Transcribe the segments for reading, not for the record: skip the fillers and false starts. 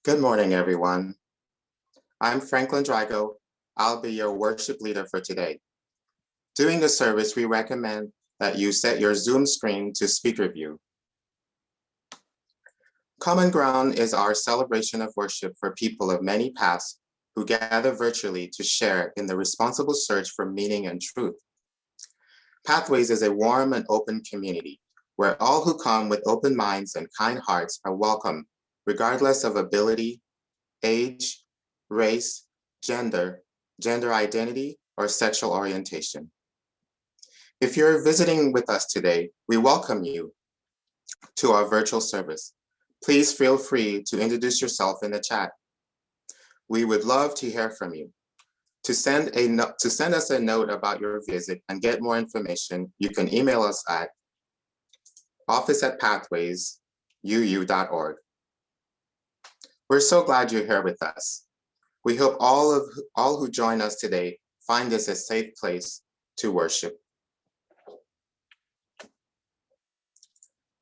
Good morning, everyone. I'm Franklin Drago. I'll be your worship leader for today. During the service, we recommend that you set your Zoom screen to speaker view. Common Ground is our celebration of worship for people of many paths who gather virtually to share in the responsible search for meaning and truth. Pathways is a warm and open community where all who come with open minds and kind hearts are welcome, regardless of ability, age, race, gender identity, or sexual orientation. If you're visiting with us today, we welcome you to our virtual service. Please feel free to introduce yourself in the chat. We would love to hear from you. To send us a note about your visit and get more information, you can email us at office@pathwaysuu.org. We're so glad you're here with us. We hope all who join us today find this a safe place to worship.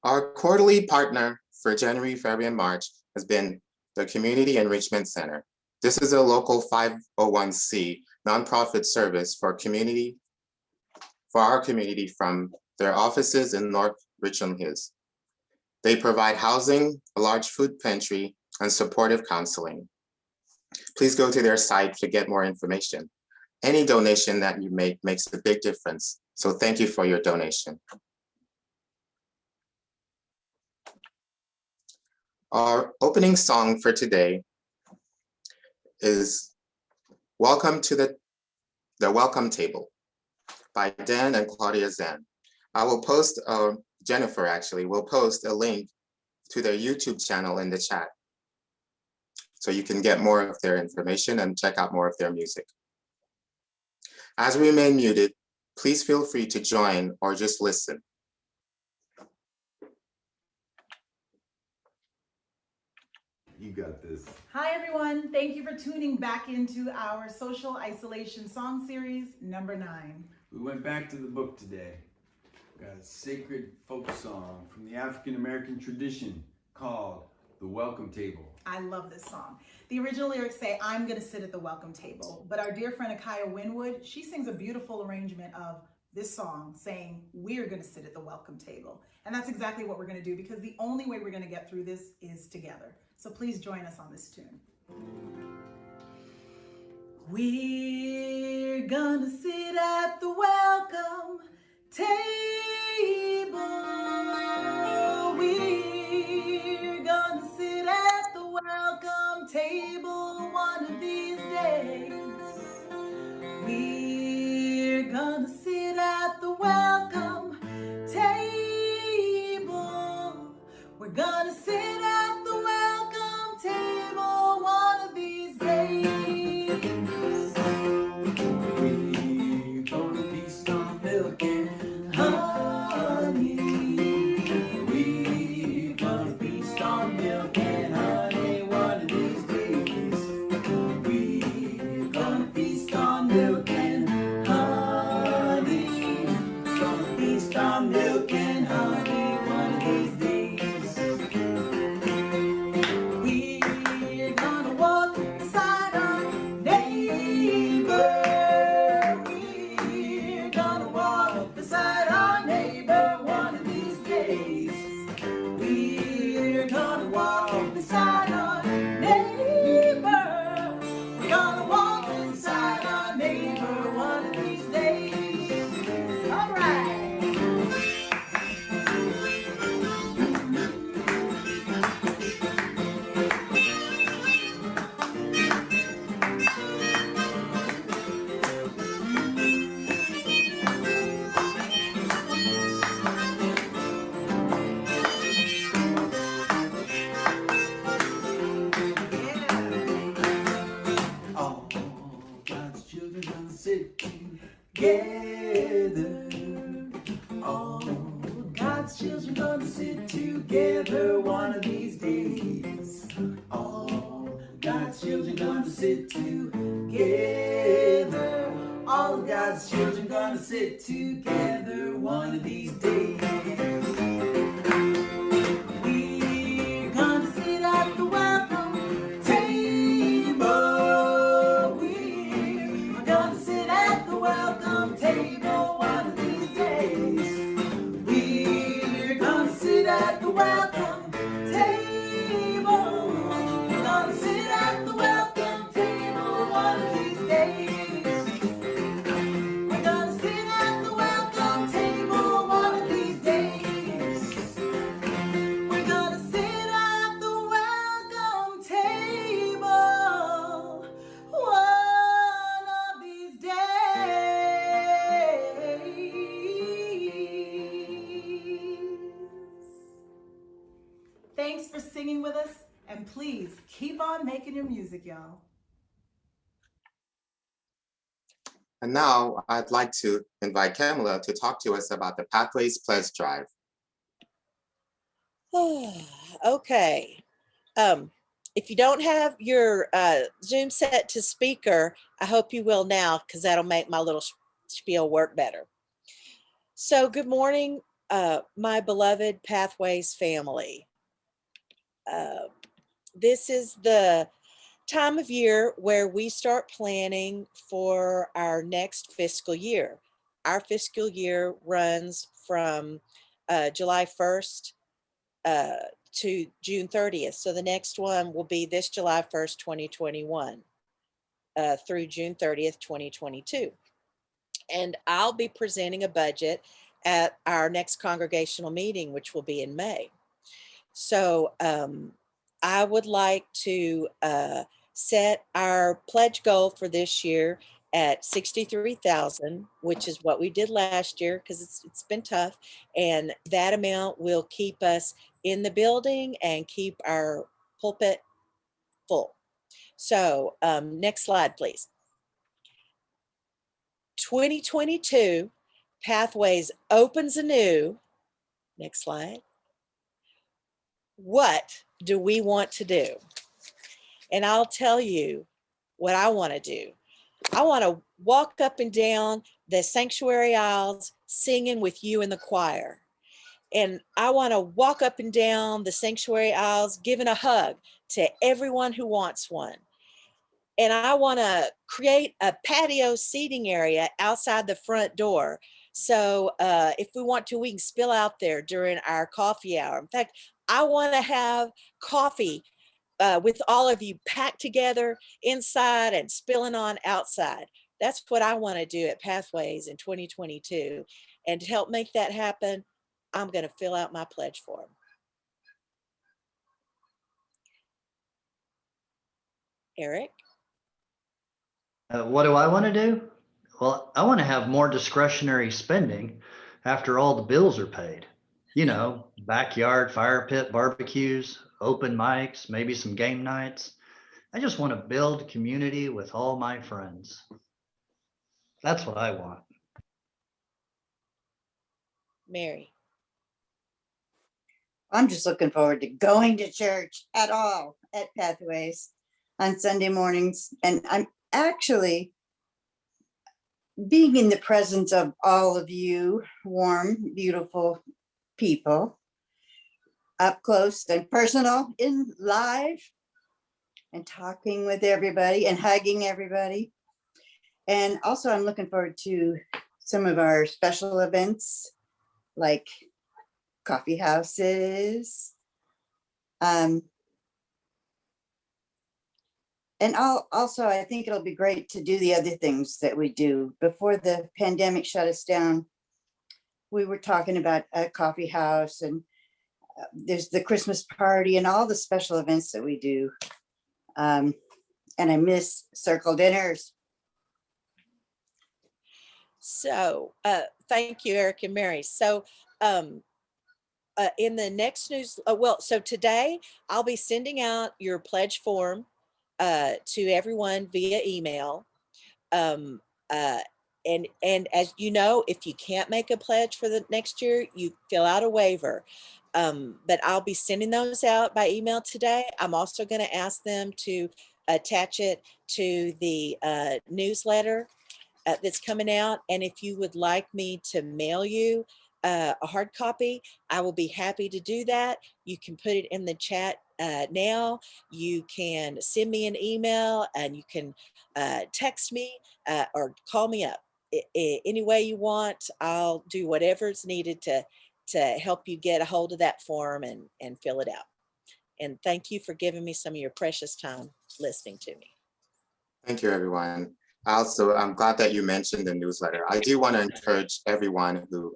Our quarterly partner for January, February, and March has been the Community Enrichment Center. This is a local 501c nonprofit service for our community from their offices in North Richland Hills. They provide housing, a large food pantry, and supportive counseling. Please go to their site to get more information. Any donation that you make makes a big difference, so thank you for your donation. Our opening song for today is Welcome to the Welcome Table by Dan and Claudia Zan. I will post, Jennifer actually will post a link to their YouTube channel in the chat, so you can get more of their information and check out more of their music. As we remain muted, please feel free to join or just listen. You got this. Hi everyone, thank you for tuning back into our social isolation song series number 9. We went back to the book today. We got a sacred folk song from the African American tradition called The Welcome Table. I love this song. The original lyrics say, I'm gonna sit at the welcome table. But our dear friend Akaya Winwood, she sings a beautiful arrangement of this song saying, we're gonna sit at the welcome table. And that's exactly what we're gonna do, because the only way we're gonna get through this is together. So please join us on this tune. We're gonna sit at the welcome table. We're gonna sit at the welcome table one of these days. We're gonna sit at the welcome table. We're gonna sit at the welcome table one of these days. We're gonna feast on milk and honey. We're gonna feast on milk and honey one of these days. We're gonna feast on milk and honey. Gonna feast on milk and honey one of these days. We're gonna walk beside our neighbor. We're gonna walk beside our neighbor one of these days. We're gonna walk beside our neighbor. We're gonna walk beside our neighbor one of these days. All right. All God's children gonna sit together. All God's children gonna sit together one of these days. All God's children gonna sit together. All of God's children gonna sit together one of these days. We're gonna sit at the welcome singing with us, and please keep on making your music, y'all. And now I'd like to invite Kamala to talk to us about the Pathways Pledge Drive. Okay. If you don't have your Zoom set to speaker, I hope you will now, because that'll make my little spiel work better. So good morning, my beloved Pathways family. This is the time of year where we start planning for our next fiscal year. Our fiscal year runs from July 1st to June 30th. So the next one will be this July 1st, 2021 through June 30th, 2022. And I'll be presenting a budget at our next congregational meeting, which will be in May. So I would like to set our pledge goal for this year at 63,000, which is what we did last year, because it's been tough. And that amount will keep us in the building and keep our pulpit full. So next slide, please. 2022, Pathways opens anew. Next slide. What do we want to do? And I'll tell you what I want to do. I want to walk up and down the sanctuary aisles singing with you in the choir. And I want to walk up and down the sanctuary aisles giving a hug to everyone who wants one. And I want to create a patio seating area outside the front door. So if we want to, we can spill out there during our coffee hour. In fact, I want to have coffee with all of you packed together inside and spilling on outside. That's what I want to do at Pathways in 2022. And to help make that happen, I'm going to fill out my pledge form. Eric? What do I want to do? Well, I want to have more discretionary spending after all the bills are paid. You know, backyard fire pit barbecues, open mics, maybe some game nights. I just want to build community with all my friends. That's what I want. Mary? I'm just looking forward to going to church at all at Pathways on Sunday mornings. And I'm actually being in the presence of all of you, warm, beautiful people, up close and personal in live, and talking with everybody and hugging everybody. And also I'm looking forward to some of our special events like coffee houses. And also, I think it'll be great to do the other things that we do. Before the pandemic shut us down, we were talking about a coffee house, and there's the Christmas party and all the special events that we do. And I miss circle dinners. So thank you, Eric and Mary. So in the next news, so today I'll be sending out your pledge form to everyone via email. And as you know, if you can't make a pledge for the next year, you fill out a waiver. But I'll be sending those out by email today. I'm also going to ask them to attach it to the newsletter that's coming out. And if you would like me to mail you a hard copy, I will be happy to do that. You can put it in the chat now. You can send me an email, and you can text me or call me up. Any way you want, I'll do whatever's needed to help you get a hold of that form and fill it out. And thank you for giving me some of your precious time listening to me. Thank you, everyone. Also, I'm glad that you mentioned the newsletter. I do want to encourage everyone who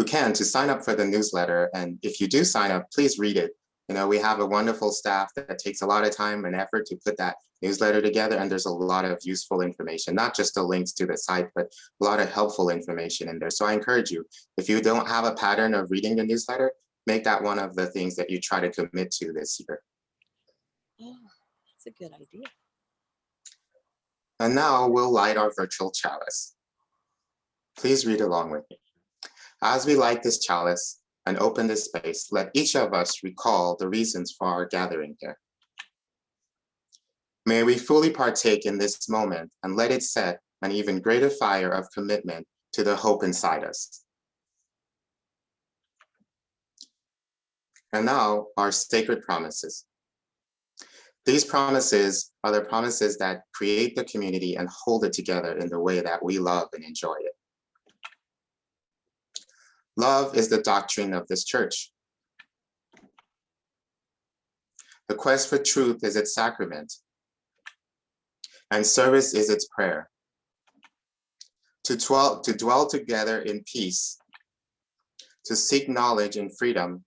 can to sign up for the newsletter. And if you do sign up, please read it. You know, we have a wonderful staff that takes a lot of time and effort to put that newsletter together. And there's a lot of useful information, not just the links to the site, but a lot of helpful information in there. So I encourage you, if you don't have a pattern of reading the newsletter, make that one of the things that you try to commit to this year. Oh, that's a good idea. And now we'll light our virtual chalice. Please read along with me. As we light this chalice and open this space, let each of us recall the reasons for our gathering here. May we fully partake in this moment and let it set an even greater fire of commitment to the hope inside us. And now, our sacred promises. These promises are the promises that create the community and hold it together in the way that we love and enjoy it. Love is the doctrine of this church. The quest for truth is its sacrament, and service is its prayer. To dwell together in peace, to seek knowledge in freedom,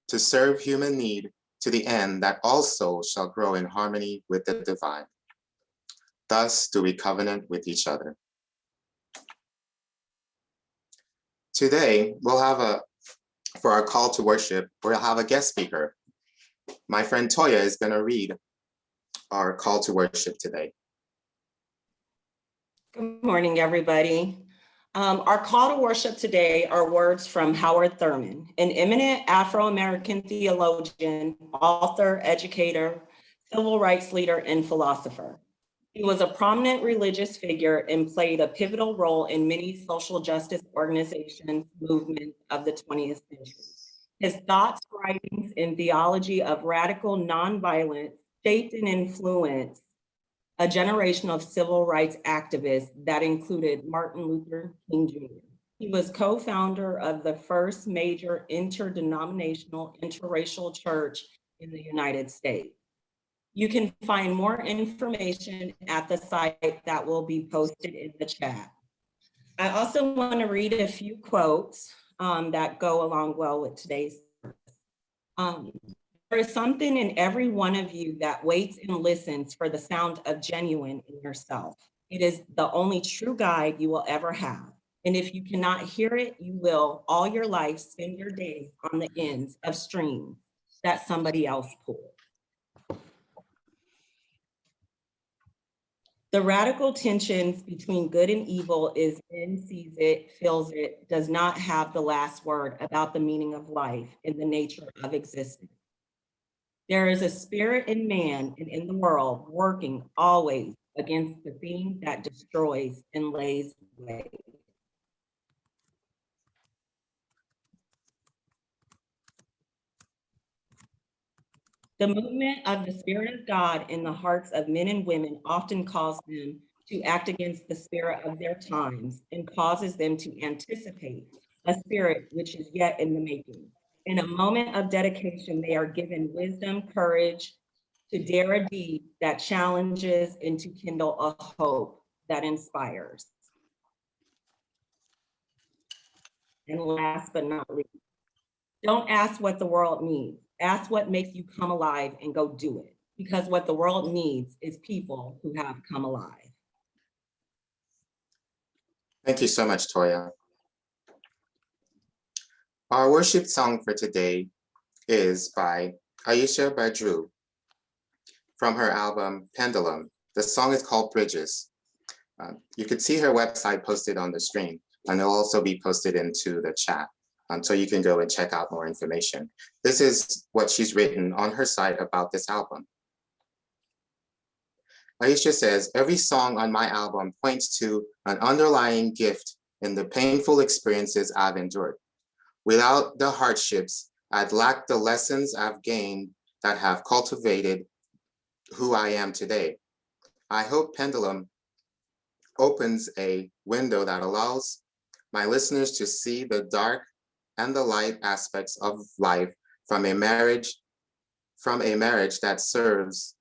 to serve human need to the end that all souls shall grow in harmony with the divine. Thus do we covenant with each other. Today, for our call to worship, we'll have a guest speaker. My friend Toya is going to read our call to worship today. Good morning, everybody. Our call to worship today are words from Howard Thurman, an eminent Afro-American theologian, author, educator, civil rights leader, and philosopher. He was a prominent religious figure and played a pivotal role in many social justice organizations, movements of the 20th century. His thoughts, writings, and theology of radical nonviolence shaped and influenced a generation of civil rights activists that included Martin Luther King Jr. He was co-founder of the first major interdenominational interracial church in the United States. You can find more information at the site that will be posted in the chat. I also want to read a few quotes that go along well with today's service. There is something in every one of you that waits and listens for the sound of genuine in yourself. It is the only true guide you will ever have. And if you cannot hear it, you will all your life spend your days on the ends of strings that somebody else pulled. The radical tensions between good and evil is in, sees it, feels it, does not have the last word about the meaning of life and the nature of existence. There is a spirit in man and in the world working always against the thing that destroys and lays waste. The movement of the Spirit of God in the hearts of men and women often calls them to act against the spirit of their times and causes them to anticipate a spirit which is yet in the making. In a moment of dedication, they are given wisdom, courage to dare a deed that challenges and to kindle a hope that inspires. And last but not least, don't ask what the world needs. Ask what makes you come alive and go do it. Because what the world needs is people who have come alive. Thank you so much, Toya. Our worship song for today is by Aisha Badru from her album Pendulum. The song is called Bridges. You could see her website posted on the screen, and it'll also be posted into the chat. So you can go and check out more information. This is what she's written on her site about this album. Aisha says, every song on my album points to an underlying gift in the painful experiences I've endured. Without the hardships, I'd lack the lessons I've gained that have cultivated who I am today. I hope Pendulum opens a window that allows my listeners to see the dark and the light aspects of life from a marriage that serves,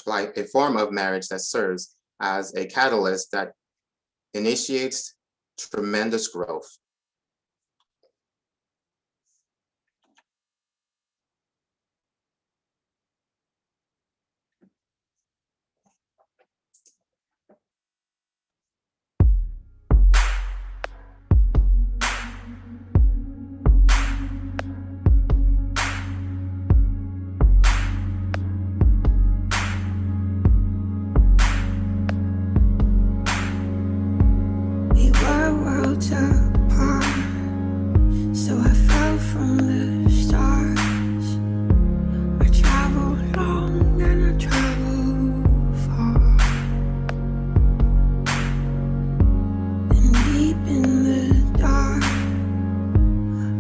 like a form of marriage that serves as a catalyst that initiates tremendous growth. worlds apart. So I fell from the stars. I traveled long and I traveled far. And deep in the dark,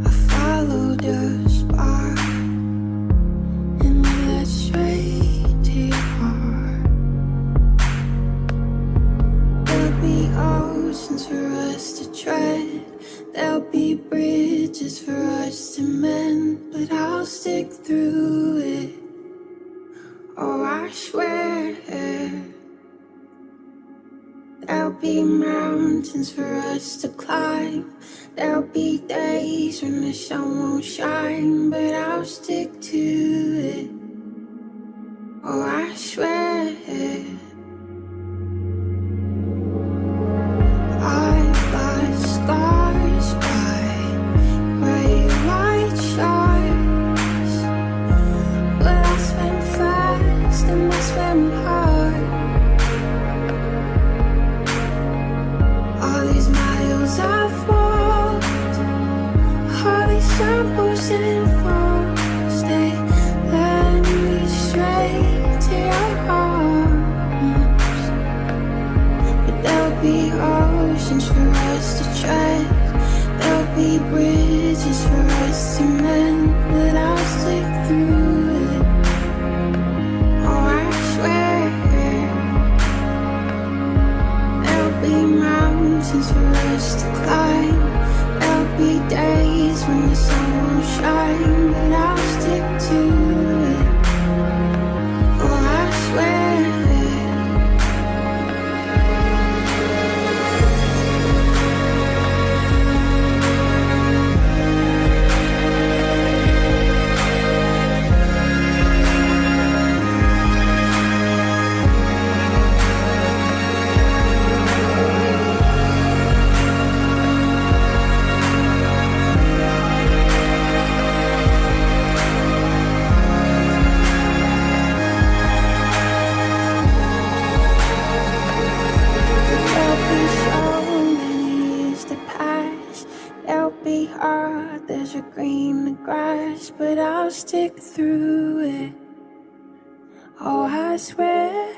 I followed a spark, and it led straight to your heart. There'll be oceans for us to tread. There'll be bridges for us to mend, but I'll stick through it. Oh, I swear. There'll be mountains for us to climb. There'll be days when the sun won't shine, but I'll stick to it. Oh, I swear. I've got scars by gray white shards, but I swim fast and I swim hard. All these miles I've walked, all these circles and falls, they led me straight to your arms. But there'll be oceans for us to tread. There'll be bridges for us to mend, but I'll stick through it. Oh, I swear. There'll be mountains for us to climb. There'll be days when the sun won't shine, but I'll stick to it. Oh, I swear. There'll be so many years to pass. There'll be hard, there's a green grass, but I'll stick through it. Oh, I swear.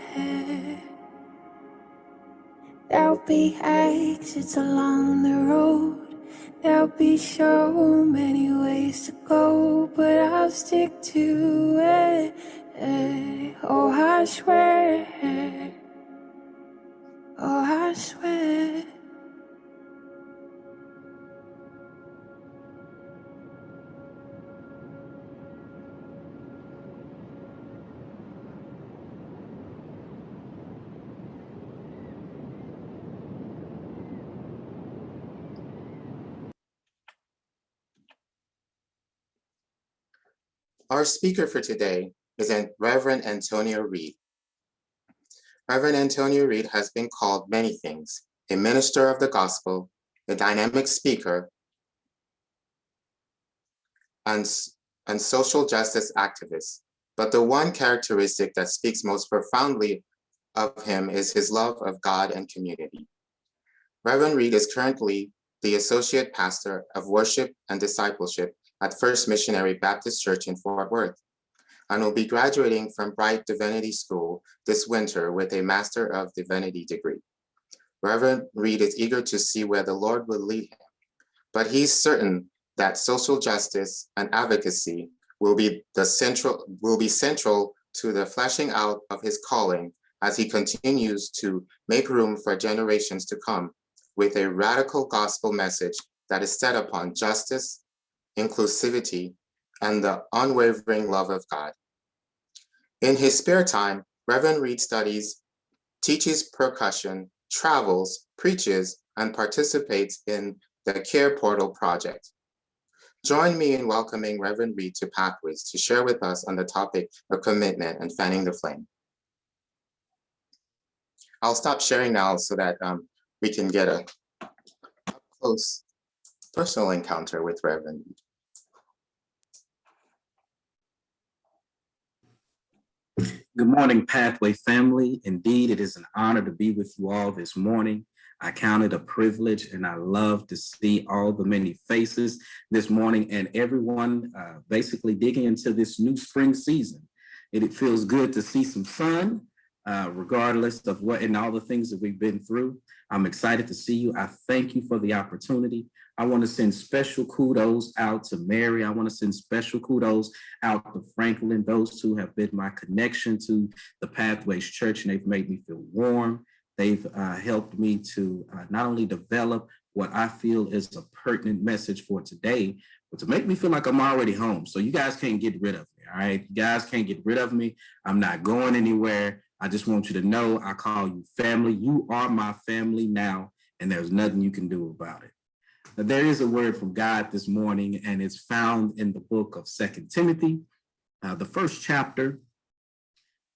There'll be exits along the road. There'll be so many ways to go, but I'll stick to it. Oh, I swear. Oh, I swear. Our speaker for today is Reverend Antonio Reed. Reverend Antonio Reed has been called many things: a minister of the gospel, a dynamic speaker, and social justice activist. But the one characteristic that speaks most profoundly of him is his love of God and community. Reverend Reed is currently the Associate Pastor of Worship and Discipleship at First Missionary Baptist Church in Fort Worth, and will be graduating from Bright Divinity School this winter with a Master of Divinity degree. Reverend Reed is eager to see where the Lord will lead him, but he's certain that social justice and advocacy will be central to the fleshing out of his calling as he continues to make room for generations to come with a radical gospel message that is set upon justice, inclusivity, and the unwavering love of God. In his spare time, Reverend Reed studies, teaches percussion, travels, preaches, and participates in the Care Portal project. Join me in welcoming Reverend Reed to Pathways to share with us on the topic of commitment and fanning the flame. I'll stop sharing now so that we can get a close personal encounter with Reverend Reed. Good morning, Pathway family. Indeed, it is an honor to be with you all this morning. I count it a privilege, and I love to see all the many faces this morning and everyone basically digging into this new spring season. It feels good to see some sun, regardless of what and all the things that we've been through. I'm excited to see you. I thank you for the opportunity. I want to send special kudos out to Mary. I want to send special kudos out to Franklin. Those two have been my connection to the Pathways Church, and they've made me feel warm. They've helped me to not only develop what I feel is a pertinent message for today, but to make me feel like I'm already home. So you guys can't get rid of me, all right? You guys can't get rid of me. I'm not going anywhere. I just want you to know I call you family. You are my family now, and there's nothing you can do about it. Now, there is a word from God this morning, and it's found in the book of 2 Timothy, the first chapter,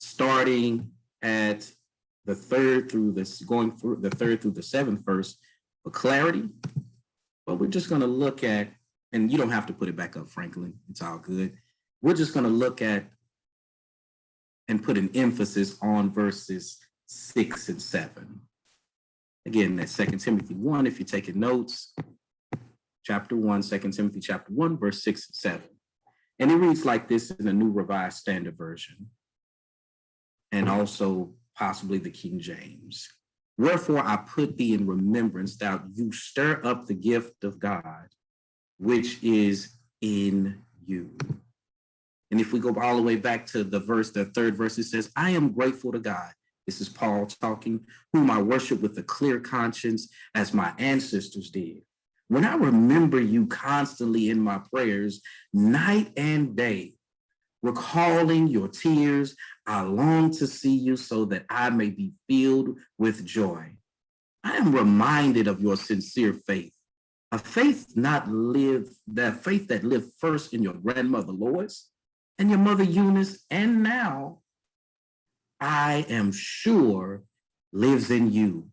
starting at the third through this, going through the third through the seventh verse for clarity. But we're just going to look at, and you don't have to put it back up, Franklin. It's all good. We're just going to look at and put an emphasis on verses 6 and 7. Again, that's 2 Timothy 1, if you're taking notes. Chapter 1, 2 Timothy chapter 1, verse 6 and 7. And it reads like this in the New Revised Standard Version, and also possibly the King James. Wherefore I put thee in remembrance that you stir up the gift of God, which is in you. And if we go all the way back to the third verse, it says, I am grateful to God. This is Paul talking, whom I worship with a clear conscience as my ancestors did. When I remember you constantly in my prayers, night and day, recalling your tears, I long to see you so that I may be filled with joy. I am reminded of your sincere faith, a faith that lived first in your grandmother Lois and your mother Eunice, and now I am sure lives in you.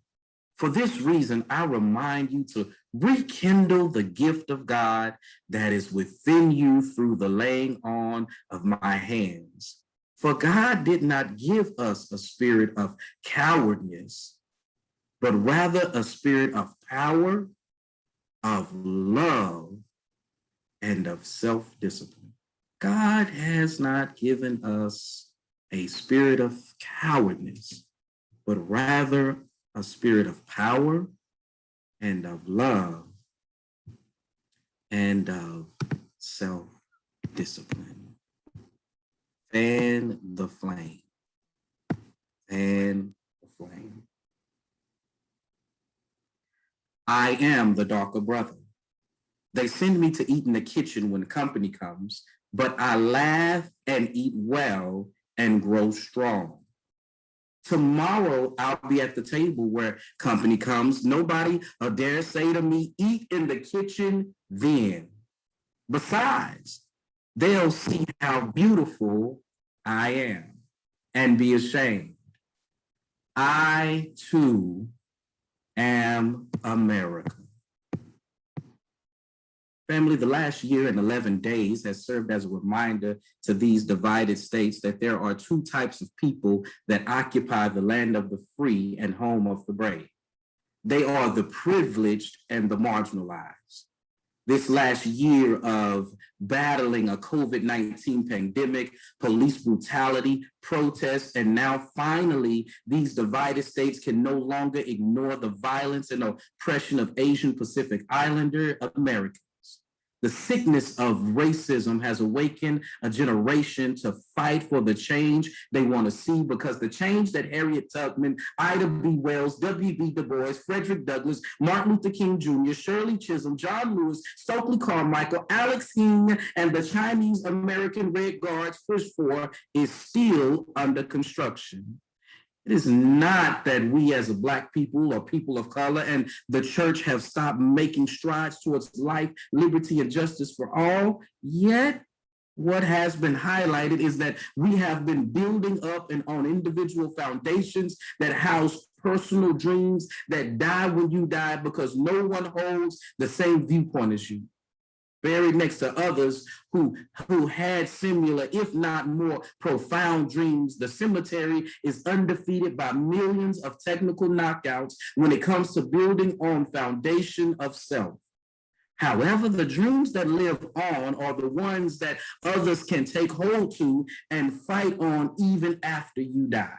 For this reason, I remind you to rekindle the gift of God that is within you through the laying on of my hands. For God did not give us a spirit of cowardness, but rather a spirit of power, of love, and of self-discipline. God has not given us a spirit of cowardness, but rather a spirit of power and of love and of self-discipline. Fan the flame. Fan the flame. I am the darker brother. They send me to eat in the kitchen when company comes, but I laugh and eat well and grow strong. Tomorrow, I'll be at the table where company comes. Nobody dare say to me, eat in the kitchen then. Besides, they'll see how beautiful I am and be ashamed. I, too, am America. Family, the last year and 11 days has served as a reminder to these divided states that there are two types of people that occupy the land of the free and home of the brave. They are the privileged and the marginalized. This last year of battling a COVID-19 pandemic, police brutality, protests, and now finally, these divided states can no longer ignore the violence and oppression of Asian Pacific Islander Americans. The sickness of racism has awakened a generation to fight for the change they want to see, because the change that Harriet Tubman, Ida B. Wells, W.B. Du Bois, Frederick Douglass, Martin Luther King Jr., Shirley Chisholm, John Lewis, Stokely Carmichael, Alex King, and the Chinese American Red Guards pushed for is still under construction. It is not that we as a Black people or people of color and the church have stopped making strides towards life, liberty, and justice for all. Yet, what has been highlighted is that we have been building up and on individual foundations that house personal dreams that die when you die because no one holds the same viewpoint as you. buried next to others who had similar, if not more, profound dreams. The cemetery is undefeated by millions of technical knockouts when it comes to building on foundation of self. However, the dreams that live on are the ones that others can take hold to and fight on even after you die.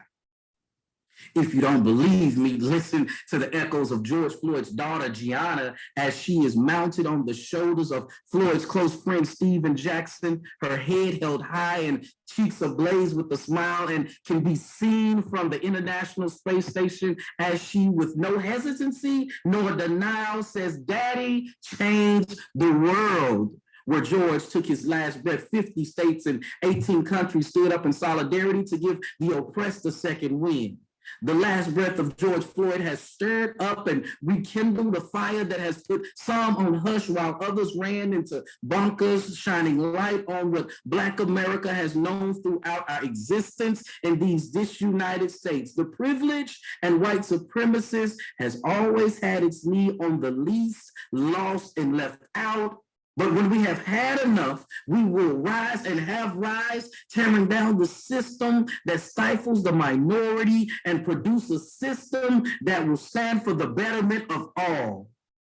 If you don't believe me, listen to the echoes of George Floyd's daughter, Gianna, as she is mounted on the shoulders of Floyd's close friend, Stephen Jackson, her head held high and cheeks ablaze with a smile, and can be seen from the International Space Station as she, with no hesitancy nor denial, says, "Daddy changed the world." Where George took his last breath, 50 states and 18 countries stood up in solidarity to give the oppressed a second wind. The last breath of George Floyd has stirred up and rekindled a fire that has put some on hush while others ran into bunkers, shining light on what Black America has known throughout our existence in these disunited states. The privileged and white supremacist has always had its knee on the least, lost, and left out. But when we have had enough, we will rise and have rise, tearing down the system that stifles the minority and produce a system that will stand for the betterment of all.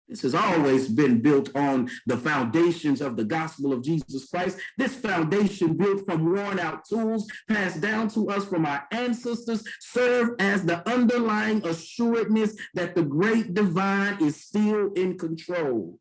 This has always been built on the foundations of the gospel of Jesus Christ. This foundation, built from worn out tools passed down to us from our ancestors, serve as the underlying assuredness that the great divine is still in control.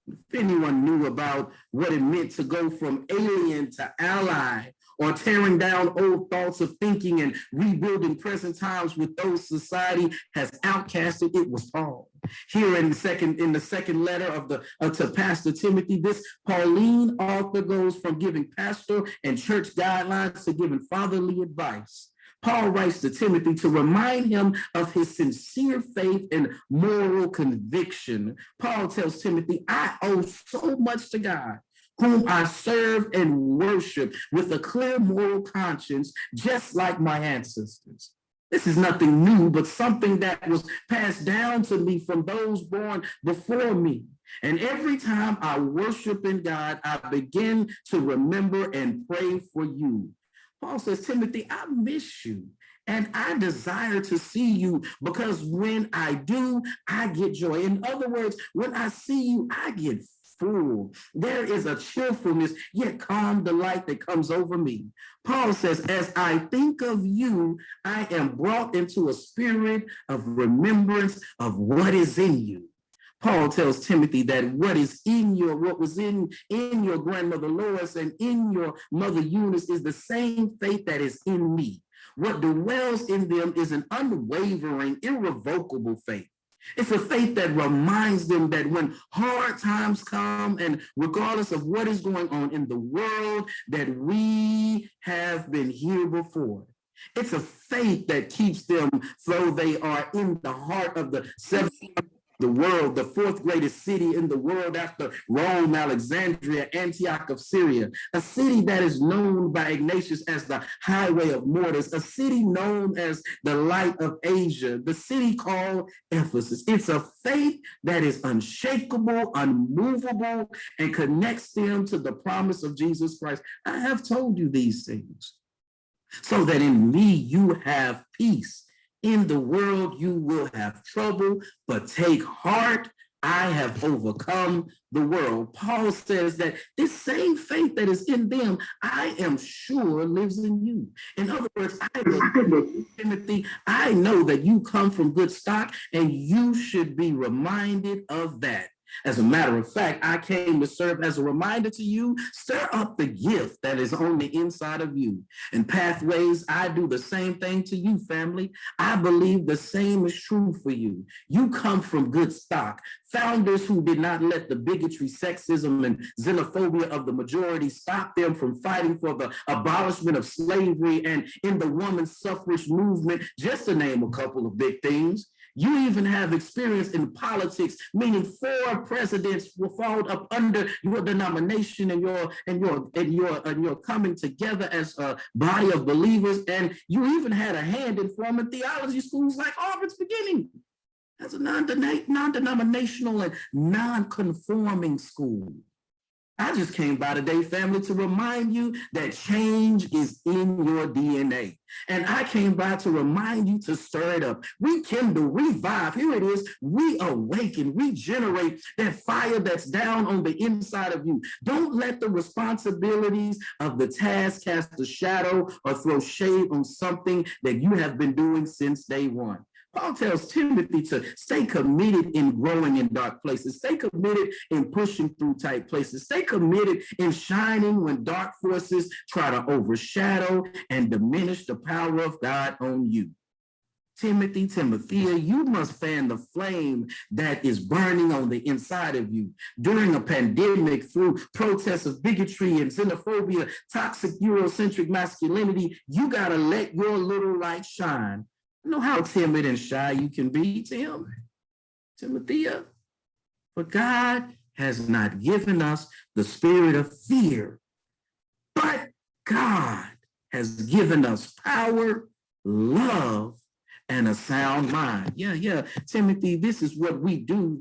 If anyone knew about what it meant to go from alien to ally, or tearing down old thoughts of thinking and rebuilding present times with those society has outcasted, it was Paul. Here in the second letter to Pastor Timothy, this Pauline author goes from giving pastoral and church guidelines to giving fatherly advice. Paul writes to Timothy to remind him of his sincere faith and moral conviction. Paul tells Timothy, "I owe so much to God, whom I serve and worship with a clear moral conscience, just like my ancestors." This is nothing new, but something that was passed down to me from those born before me. And every time I worship in God, I begin to remember and pray for you. Paul says, "Timothy, I miss you and I desire to see you, because when I do, I get joy." In other words, when I see you, I get full. There is a cheerfulness, yet calm delight that comes over me. Paul says, "As I think of you, I am brought into a spirit of remembrance of what is in you." Paul tells Timothy that what was in your grandmother Lois and in your mother Eunice is the same faith that is in me. What dwells in them is an unwavering, irrevocable faith. It's a faith that reminds them that when hard times come, and regardless of what is going on in the world, that we have been here before. It's a faith that keeps them, though they are in the heart of the world, the fourth greatest city in the world after Rome, Alexandria, Antioch of Syria, a city that is known by Ignatius as the highway of mortars, a city known as the light of Asia, the city called Ephesus. It's a faith that is unshakable, unmovable, and connects them to the promise of Jesus Christ. "I have told you these things so that in me you have peace. In the world you will have trouble, but take heart, I have overcome the world." Paul says that this same faith that is in them, I am sure lives in you. In other words, Timothy, I know that you come from good stock, and you should be reminded of that. As a matter of fact, I came to serve as a reminder to you. Stir up the gift that is on the inside of you. In Pathways, I do the same thing to you, family. I believe the same is true for you. You come from good stock. Founders who did not let the bigotry, sexism, and xenophobia of the majority stop them from fighting for the abolishment of slavery and in the women's suffrage movement, just to name a couple of big things. You even have experience in politics, meaning 4 presidents were followed up under your denomination and your coming together as a body of believers. And you even had a hand in forming theology schools like Harvard's beginning as a non-denominational and non-conforming school. I just came by today, family, to remind you that change is in your DNA. And I came by to remind you to stir it up, rekindle, revive. Here it is, reawaken, regenerate that fire that's down on the inside of you. Don't let the responsibilities of the task cast a shadow or throw shade on something that you have been doing since day one. Paul tells Timothy to stay committed in growing in dark places, stay committed in pushing through tight places, stay committed in shining when dark forces try to overshadow and diminish the power of God on you. Timothy, Timothea, you must fan the flame that is burning on the inside of you. During a pandemic, through protests of bigotry and xenophobia, toxic Eurocentric masculinity, you got to let your little light shine. You know how timid and shy you can be, Timothea? For God has not given us the spirit of fear, but God has given us power, love, and a sound mind. Yeah. Timothy, this is what we do.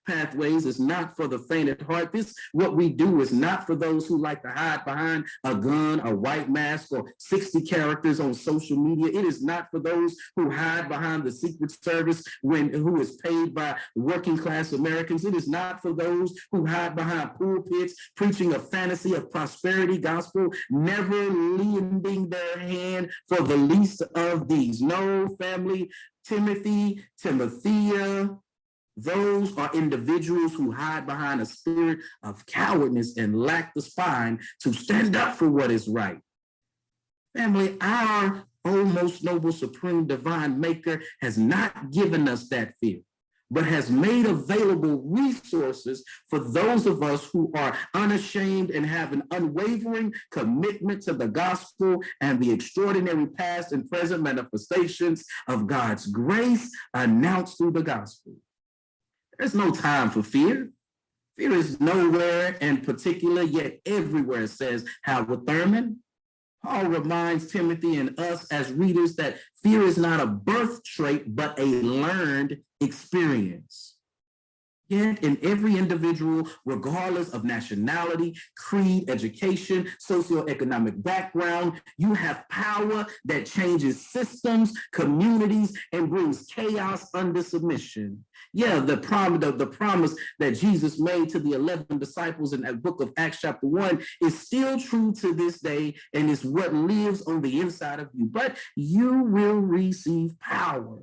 Pathways is not for the faint at heart. This, what we do, is not for those who like to hide behind a gun, a white mask, or 60 characters on social media. It is not for those who hide behind the Secret Service who is paid by working class Americans. It is not for those who hide behind pulpits preaching a fantasy of prosperity gospel, never lending their hand for the least of these. No, family, Timothy, Timothea, those are individuals who hide behind a spirit of cowardness and lack the spine to stand up for what is right. Family, our most noble, supreme, divine maker has not given us that fear, but has made available resources for those of us who are unashamed and have an unwavering commitment to the gospel and the extraordinary past and present manifestations of God's grace announced through the gospel. There's no time for fear. Fear is nowhere in particular, yet everywhere, says Howard Thurman. Paul reminds Timothy and us as readers that fear is not a birth trait, but a learned experience. Yet in every individual, regardless of nationality, creed, education, socioeconomic background, you have power that changes systems, communities, and brings chaos under submission. Yeah, the promise that Jesus made to the 11 disciples in that book of Acts chapter 1 is still true to this day and is what lives on the inside of you. But you will receive power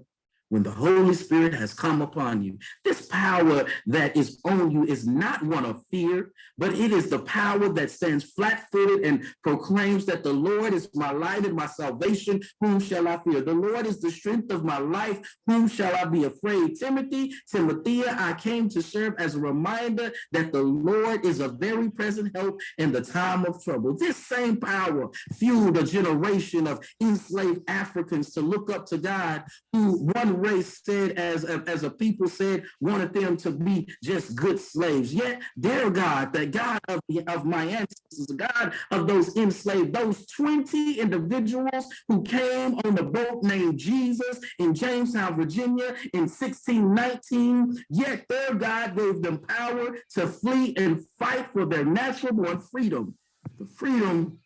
when the Holy Spirit has come upon you. This power that is on you is not one of fear, but it is the power that stands flat-footed and proclaims that the Lord is my light and my salvation. Whom shall I fear? The Lord is the strength of my life. Whom shall I be afraid? Timothy, Timothea, I came to serve as a reminder that the Lord is a very present help in the time of trouble. This same power fueled a generation of enslaved Africans to look up to God, who one race said, as a people said, wanted them to be just good slaves. Yet their God, the God of my ancestors, the God of those enslaved, those 20 individuals who came on the boat named Jesus in Jamestown, Virginia in 1619, yet their God gave them power to flee and fight for their natural born freedom, the freedom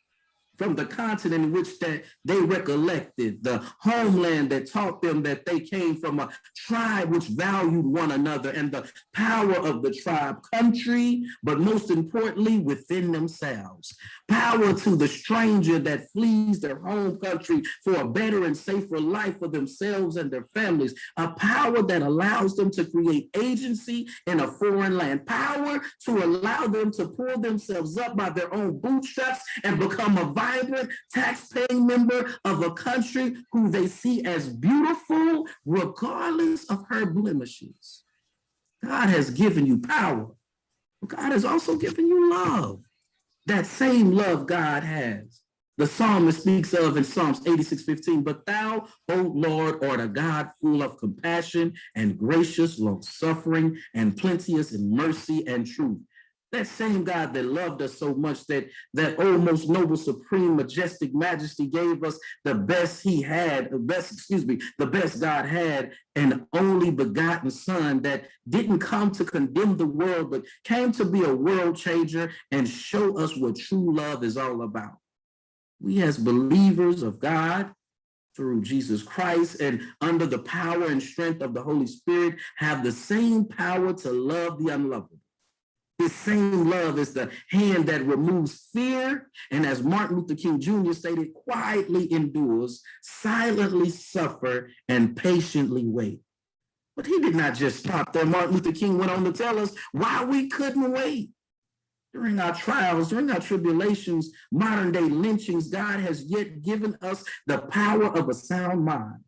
from the continent in which that they recollected, the homeland that taught them that they came from a tribe which valued one another, and the power of the tribe, country, but most importantly, within themselves. Power to the stranger that flees their home country for a better and safer life for themselves and their families. A power that allows them to create agency in a foreign land. Power to allow them to pull themselves up by their own bootstraps and become a vibrant, tax-paying member of a country who they see as beautiful, regardless of her blemishes. God has given you power. God has also given you love. That same love God has. The psalmist speaks of in Psalms 86:15, but thou, O Lord, art a God full of compassion and gracious, long-suffering, and plenteous in mercy and truth. That same God that loved us so much that oh most noble, supreme, majestic majesty gave us the best he had, the best God had, an only begotten son that didn't come to condemn the world, but came to be a world changer and show us what true love is all about. We as believers of God through Jesus Christ and under the power and strength of the Holy Spirit have the same power to love the unlovable. This same love is the hand that removes fear, and as Martin Luther King Jr. stated, quietly endures, silently suffer, and patiently wait. But he did not just stop there. Martin Luther King went on to tell us why we couldn't wait. During our trials, during our tribulations, modern day lynchings, God has yet given us the power of a sound mind.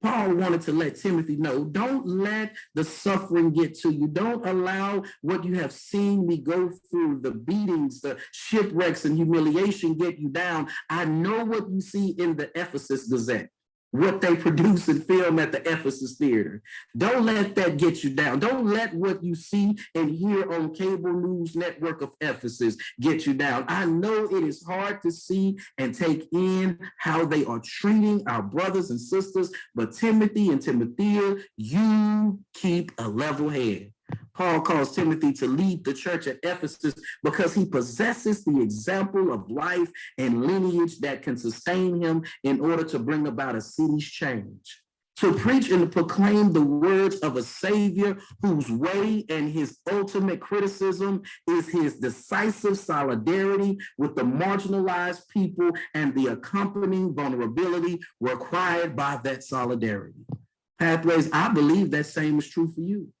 Paul wanted to let Timothy know, don't let the suffering get to you. Don't allow what you have seen me go through, the beatings, the shipwrecks and humiliation get you down. I know what you see in the Ephesus Gazette, what they produce and film at the Ephesus Theater. Don't let that get you down. Don't let what you see and hear on cable news network of Ephesus get you down. I know it is hard to see and take in how they are treating our brothers and sisters, but Timothy and Timothea, you keep a level head. Paul calls Timothy to lead the church at Ephesus because he possesses the example of life and lineage that can sustain him in order to bring about a city's change. To preach and to proclaim the words of a Savior whose way and his ultimate criticism is his decisive solidarity with the marginalized people and the accompanying vulnerability required by that solidarity. Pathways, I believe that same is true for you.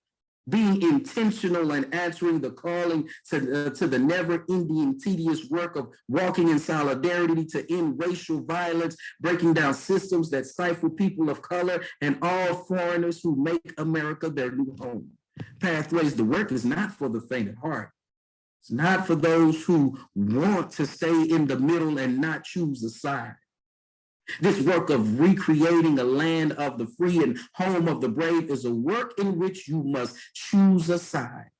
Being intentional and answering the calling to the never-ending tedious work of walking in solidarity to end racial violence, breaking down systems that stifle people of color and all foreigners who make America their new home. Pathways, the work is not for the faint of heart. It's not for those who want to stay in the middle and not choose a side. This work of recreating a land of the free and home of the brave is a work in which you must choose a side.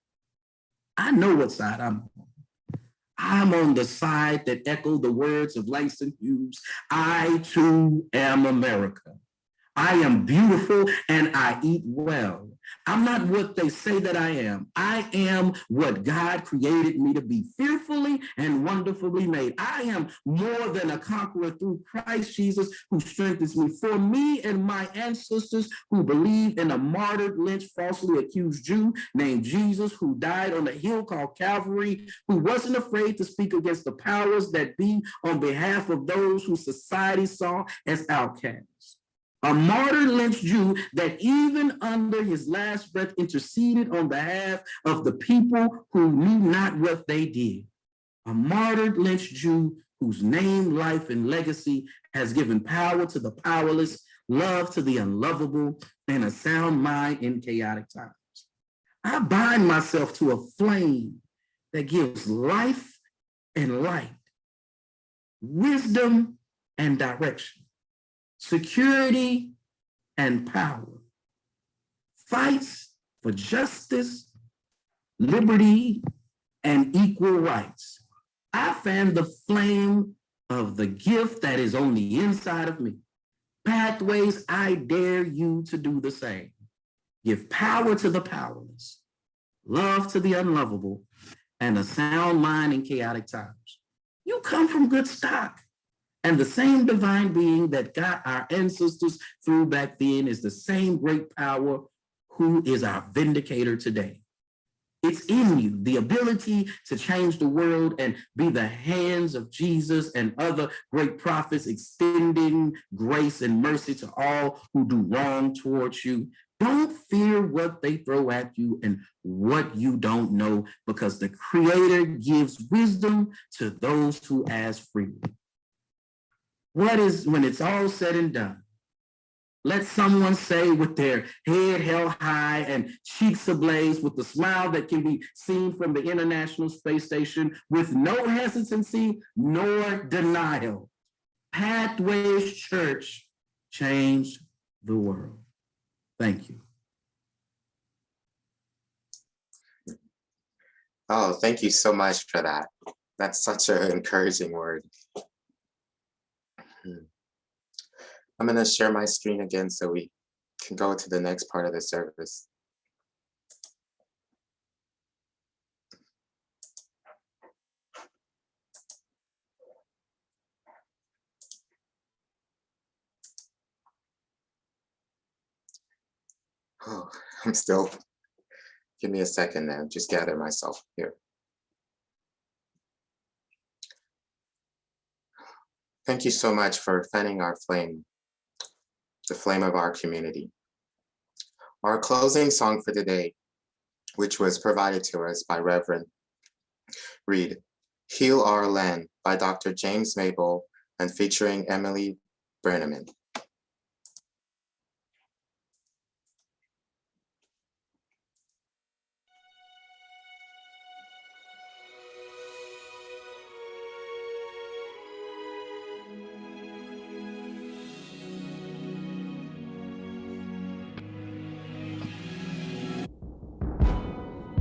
I know what side I'm on. I'm on the side that echoed the words of Langston Hughes, I too am America. I am beautiful and I eat well. I'm not what they say that I am. I am what God created me to be, fearfully and wonderfully made. I am more than a conqueror through Christ Jesus who strengthens me. For me and my ancestors who believe in a martyred, lynched, falsely accused Jew named Jesus who died on a hill called Calvary, who wasn't afraid to speak against the powers that be on behalf of those who society saw as outcasts. A martyred lynched Jew that even under his last breath interceded on behalf of the people who knew not what they did. A martyred lynched Jew whose name, life, and legacy has given power to the powerless, love to the unlovable, and a sound mind in chaotic times. I bind myself to a flame that gives life and light, wisdom and direction, security and power, fights for justice, liberty, and equal rights. I fan the flame of the gift that is on the inside of me. Pathways, I dare you to do the same. Give power to the powerless, love to the unlovable, and a sound mind in chaotic times. You come from good stock. And the same divine being that got our ancestors through back then is the same great power who is our vindicator today. It's in you, the ability to change the world and be the hands of Jesus and other great prophets, extending grace and mercy to all who do wrong towards you. Don't fear what they throw at you and what you don't know, because the Creator gives wisdom to those who ask freely. What is, when it's all said and done, let someone say with their head held high and cheeks ablaze with the smile that can be seen from the International Space Station with no hesitancy nor denial, Pathways Church changed the world. Thank you. Oh, thank you so much for that. That's such an encouraging word. I'm going to share my screen again so we can go to the next part of the service. Oh, give me a second now, just gather myself here. Thank you so much for fanning our flame, the flame of our community. Our closing song for today, which was provided to us by Reverend Reed, Heal Our Land by Dr. James Mabel and featuring Emily Brenneman.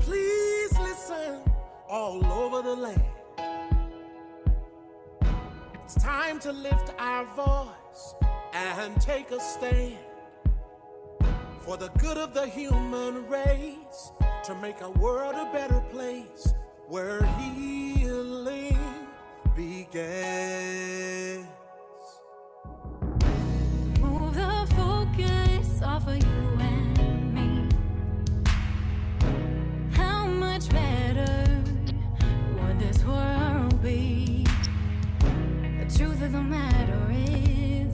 Please listen all over the land. It's time to lift our voice and take a stand for the good of the human race, to make our world a better place where healing begins. Move the focus off of you and me. How much better would this world be? The truth of the matter is,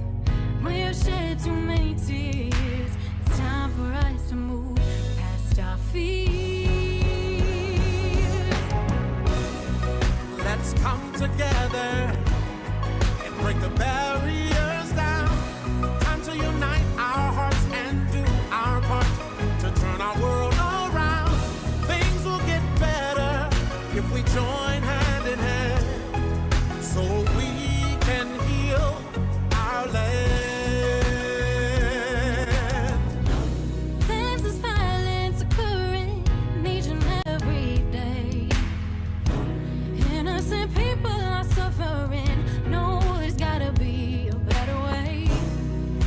we have shed too many tears. It's time for us to move past our fears. Let's come together and break the barriers down. Time to unite our hearts and do our part to turn our world around. Things will get better if we join hand in hand, so we can heal our land. There's this violence occurring each and every day. Innocent people are suffering. No, there's gotta be a better way.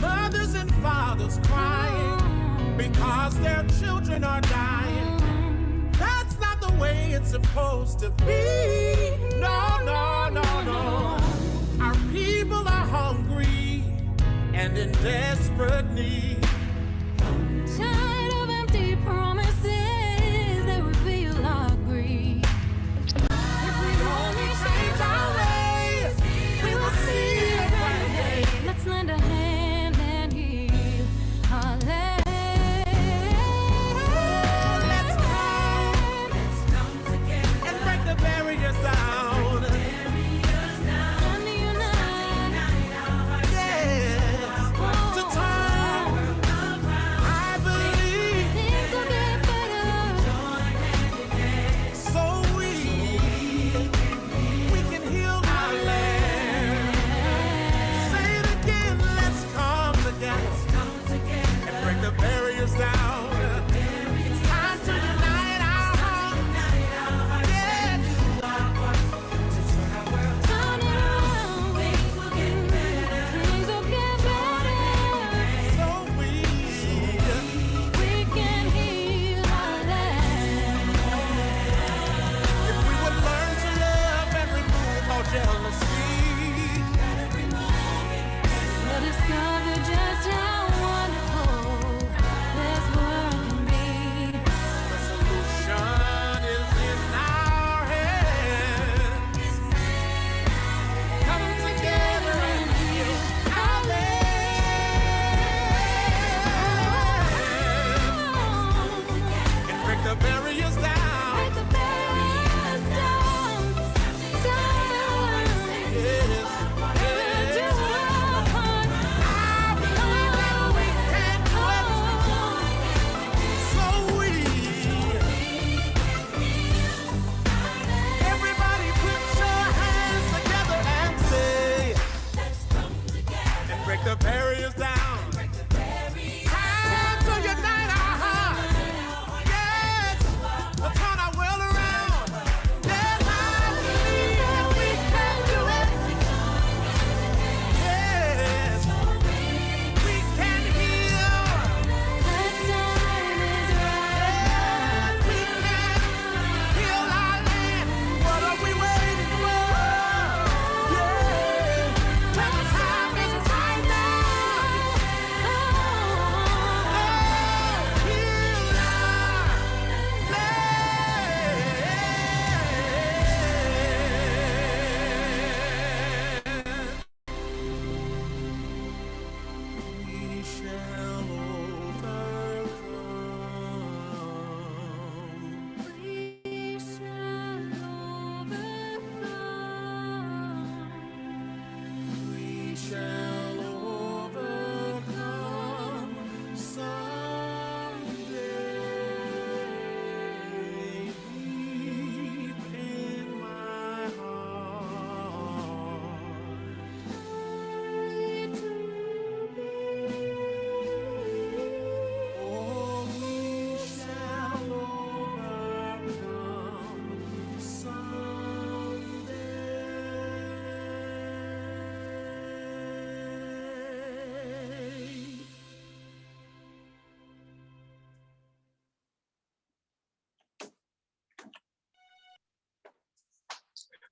Mothers and fathers crying because their children are dying. That's not the way it's supposed to be. No, no, no, no. Our people are hungry and in desperate need. Tired of empty promises that reveal our greed. If we only change our ways, we will see a better day. Let's lend a hand and heal our land. Let's come together and break the barriers down. Time to unite. Yes, to turn. I believe Things will get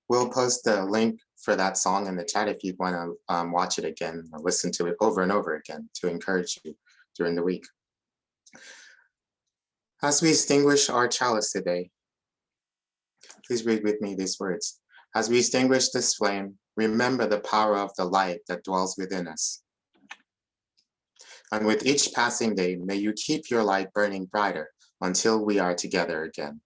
We'll post the link for that song in the chat if you want to watch it again or listen to it over and over again to encourage you during the week. As we extinguish our chalice today, please read with me these words. As we extinguish this flame, remember the power of the light that dwells within us. And with each passing day, may you keep your light burning brighter until we are together again.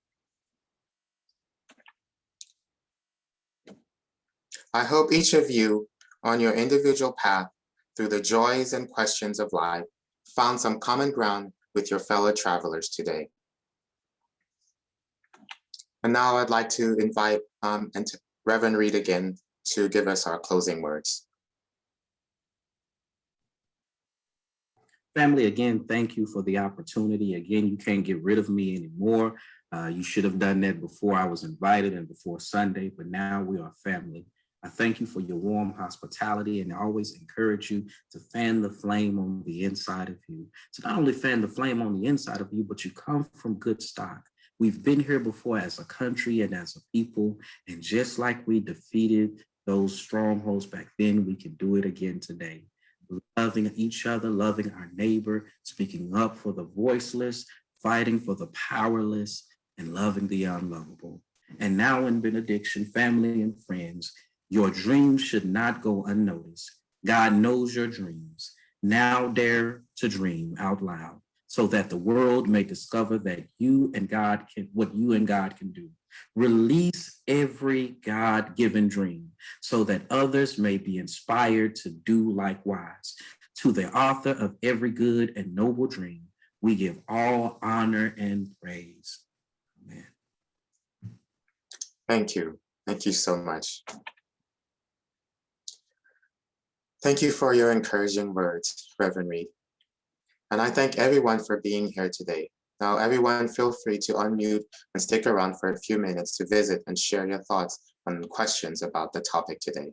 I hope each of you on your individual path through the joys and questions of life found some common ground with your fellow travelers today. And now I'd like to invite Reverend Reed again to give us our closing words. Family, again, thank you for the opportunity. Again, you can't get rid of me anymore. You should have done that before I was invited and before Sunday, but now we are family. I thank you for your warm hospitality, and I always encourage you to fan the flame on the inside of you. To not only fan the flame on the inside of you, but you come from good stock. We've been here before as a country and as a people, and just like we defeated those strongholds back then, we can do it again today. Loving each other, loving our neighbor, speaking up for the voiceless, fighting for the powerless, and loving the unlovable. And now in benediction, family and friends, your dreams should not go unnoticed. God knows your dreams. Now dare to dream out loud so that the world may discover that you and God can, what you and God can do. Release every God-given dream so that others may be inspired to do likewise. To the author of every good and noble dream, we give all honor and praise. Amen. Thank you. Thank you so much. Thank you for your encouraging words, Reverend Reed. And I thank everyone for being here today. Now, everyone feel free to unmute and stick around for a few minutes to visit and share your thoughts and questions about the topic today.